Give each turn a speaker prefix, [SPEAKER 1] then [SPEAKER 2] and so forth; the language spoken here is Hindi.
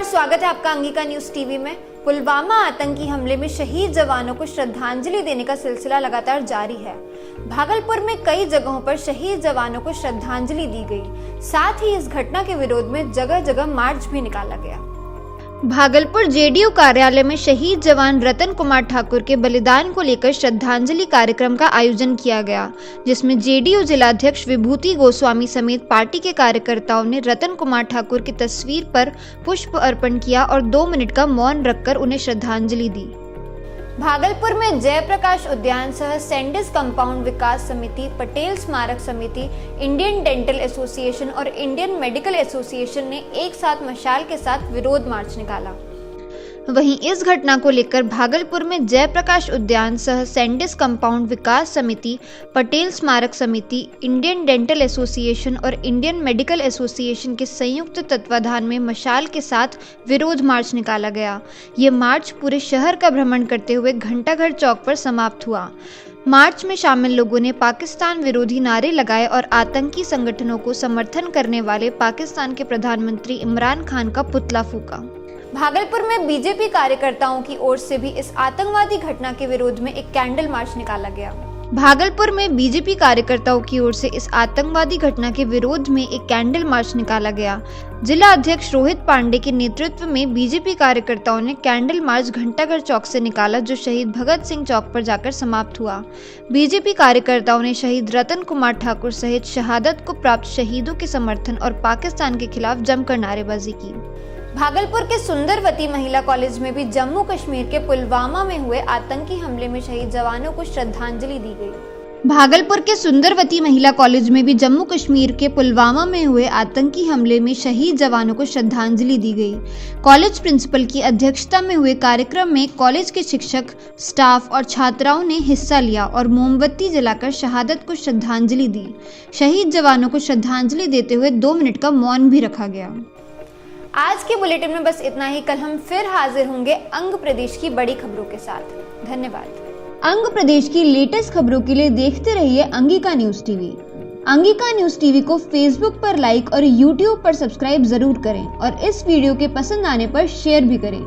[SPEAKER 1] स्वागत है आपका अंगिका न्यूज टीवी में। पुलवामा आतंकी हमले में शहीद जवानों को श्रद्धांजलि देने का सिलसिला लगातार जारी है। भागलपुर में कई जगहों पर शहीद जवानों को श्रद्धांजलि दी गई। साथ ही इस घटना के विरोध में जगह जगह मार्च भी निकाला गया। भागलपुर जेडीयू कार्यालय में शहीद जवान रतन कुमार ठाकुर के बलिदान को लेकर श्रद्धांजलि कार्यक्रम का आयोजन किया गया, जिसमें जेडीयू जिलाध्यक्ष विभूति गोस्वामी समेत पार्टी के कार्यकर्ताओं ने रतन कुमार ठाकुर की तस्वीर पर पुष्प अर्पण किया और 2 मिनट का मौन रखकर उन्हें श्रद्धांजलि दी। भागलपुर में जयप्रकाश उद्यान सह सैंडिस कंपाउंड विकास समिति, पटेल स्मारक समिति, इंडियन डेंटल एसोसिएशन और इंडियन मेडिकल एसोसिएशन ने एक साथ मशाल के साथ विरोध मार्च निकाला। वहीं इस घटना को लेकर भागलपुर में जयप्रकाश उद्यान सह सैंडिस कंपाउंड विकास समिति, पटेल स्मारक समिति, इंडियन डेंटल एसोसिएशन और इंडियन मेडिकल एसोसिएशन के संयुक्त तत्वाधान में मशाल के साथ विरोध मार्च निकाला गया। ये मार्च पूरे शहर का भ्रमण करते हुए घंटाघर चौक पर समाप्त हुआ। मार्च में शामिल लोगों ने पाकिस्तान विरोधी नारे लगाए और आतंकी संगठनों को समर्थन करने वाले पाकिस्तान के प्रधानमंत्री इमरान खान का पुतला फूंका। भागलपुर में बीजेपी कार्यकर्ताओं की ओर से भी इस आतंकवादी घटना के विरोध में एक कैंडल मार्च निकाला गया। भागलपुर में बीजेपी कार्यकर्ताओं की ओर से इस आतंकवादी घटना के विरोध में एक कैंडल मार्च निकाला गया। जिला अध्यक्ष रोहित पांडे के नेतृत्व में बीजेपी कार्यकर्ताओं ने कैंडल मार्च घंटाघर चौक से निकाला, जो शहीद भगत सिंह चौक पर जाकर समाप्त हुआ। बीजेपी कार्यकर्ताओं ने शहीद रतन कुमार ठाकुर सहित शहादत को प्राप्त शहीदों के समर्थन और पाकिस्तान के खिलाफ जमकर नारेबाजी की। भागलपुर के सुंदरवती महिला कॉलेज में भी जम्मू कश्मीर के पुलवामा में हुए आतंकी हमले में शहीद जवानों को श्रद्धांजलि दी गई। भागलपुर के सुंदरवती महिला कॉलेज में भी जम्मू कश्मीर के पुलवामा में हुए आतंकी हमले में शहीद जवानों को श्रद्धांजलि दी गई। कॉलेज प्रिंसिपल की अध्यक्षता में हुए कार्यक्रम में कॉलेज के शिक्षक, स्टाफ और छात्राओं ने हिस्सा लिया और मोमबत्ती जलाकर शहादत को श्रद्धांजलि दी। शहीद जवानों को श्रद्धांजलि देते हुए 2 मिनट का मौन भी रखा गया। आज के बुलेटिन में बस इतना ही। कल हम फिर हाजिर होंगे अंग प्रदेश की बड़ी खबरों के साथ। धन्यवाद। अंग प्रदेश की लेटेस्ट खबरों के लिए देखते रहिए Angika news TV. Angika news TV को फेसबुक पर लाइक और यूट्यूब पर सब्सक्राइब जरूर करें और इस वीडियो के पसंद आने पर शेयर भी करें।